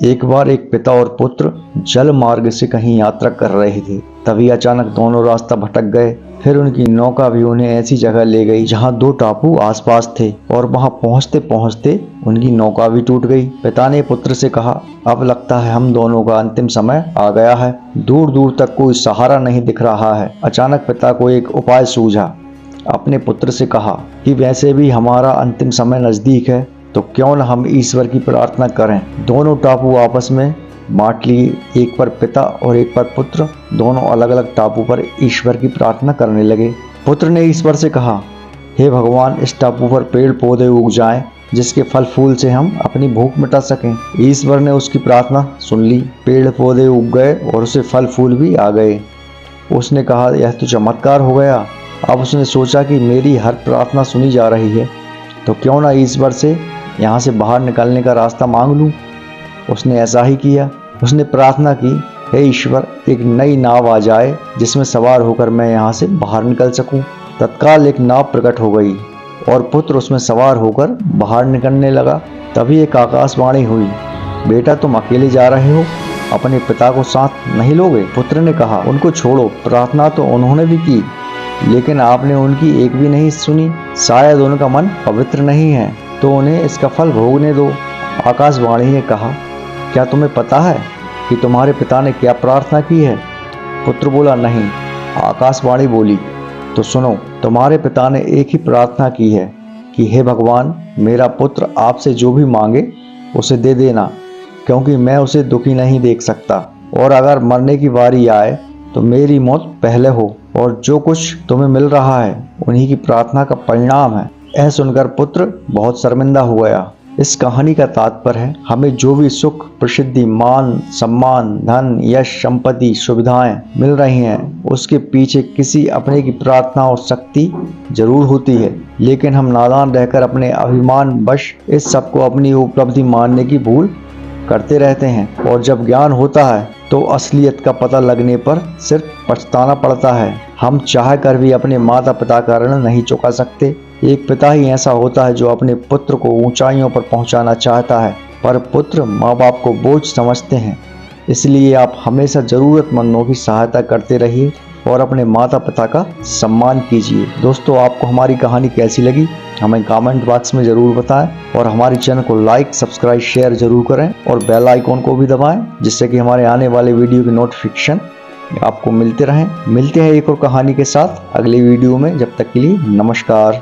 एक बार एक पिता और पुत्र जल मार्ग से कहीं यात्रा कर रहे थे। तभी अचानक दोनों रास्ता भटक गए। फिर उनकी नौका भी उन्हें ऐसी जगह ले गई जहां दो टापू आसपास थे और वहां पहुंचते पहुंचते उनकी नौका भी टूट गई। पिता ने पुत्र से कहा, अब लगता है हम दोनों का अंतिम समय आ गया है। दूर दूर तक कोई सहारा नहीं दिख रहा है। अचानक पिता को एक उपाय सूझा। अपने पुत्र से कहा कि वैसे भी हमारा अंतिम समय नजदीक है, तो क्यों न हम ईश्वर की प्रार्थना करें। दोनों टापू आपस में बांट लिए, एक पर पिता और एक पर पुत्र दोनों अलग अलग टापू पर ईश्वर की प्रार्थना करने लगे। पुत्र ने ईश्वर से कहा, हे भगवान, इस टापू पर पेड़ पौधे उग जाएं जिसके फल फूल से हम अपनी भूख मिटा सकें। ईश्वर ने उसकी प्रार्थना सुन ली। पेड़ पौधे उग गए और उसे फल फूल भी आ गए। उसने कहा, यह तो चमत्कार हो गया। अब उसने सोचा कि मेरी हर प्रार्थना सुनी जा रही है, तो क्यों ना ईश्वर से यहाँ से बाहर निकलने का रास्ता मांग लूँ। उसने ऐसा ही किया। उसने प्रार्थना की, हे ईश्वर, एक नई नाव आ जाए जिसमें सवार होकर मैं यहाँ से बाहर निकल सकूं। तत्काल एक नाव प्रकट हो गई और पुत्र उसमें सवार होकर बाहर निकलने लगा। तभी एक आकाशवाणी हुई, बेटा तुम अकेले जा रहे हो, अपने पिता को साथ नहीं लोगे। पुत्र ने कहा, उनको छोड़ो, प्रार्थना तो उन्होंने भी की, लेकिन आपने उनकी एक भी नहीं सुनी। शायद उनका मन पवित्र नहीं है, तो उन्हें इसका फल भोगने दो। आकाशवाणी ने कहा, क्या तुम्हें पता है कि तुम्हारे पिता ने क्या प्रार्थना की है? पुत्र बोला, नहीं। आकाशवाणी बोली, तो सुनो, तुम्हारे पिता ने एक ही प्रार्थना की है कि हे भगवान, मेरा पुत्र आपसे जो भी मांगे उसे दे देना, क्योंकि मैं उसे दुखी नहीं देख सकता, और अगर मरने की बारी आए तो मेरी मौत पहले हो, और जो कुछ तुम्हें मिल रहा है उन्हीं की प्रार्थना का परिणाम है। यह सुनकर पुत्र बहुत शर्मिंदा हो गया। इस कहानी का तात्पर्य है, हमें जो भी सुख, प्रसिद्धि, मान, सम्मान, धन, यश, संपत्ति, सुविधाएं मिल रही हैं, उसके पीछे किसी अपने की प्रार्थना और शक्ति जरूर होती है। लेकिन हम नादान रहकर अपने अभिमान वश इस सब को अपनी उपलब्धि मानने की भूल करते रहते हैं, और जब ज्ञान होता है तो असलियत का पता लगने पर सिर्फ पछताना पड़ता है। हम चाह कर भी अपने माता पिता का ऋण नहीं चुका सकते। एक पिता ही ऐसा होता है जो अपने पुत्र को ऊंचाइयों पर पहुंचाना चाहता है, पर पुत्र माँ बाप को बोझ समझते हैं। इसलिए आप हमेशा ज़रूरतमंदों की सहायता करते रहिए और अपने माता पिता का सम्मान कीजिए। दोस्तों, आपको हमारी कहानी कैसी लगी हमें कमेंट बॉक्स में ज़रूर बताएं, और हमारे चैनल को लाइक, सब्सक्राइब, शेयर ज़रूर करें, और बेल आइकॉन को भी दबाएं, जिससे कि हमारे आने वाले वीडियो की नोटिफिकेशन आपको मिलते रहें। मिलते हैं एक और कहानी के साथ अगली वीडियो में। जब तक के लिए नमस्कार।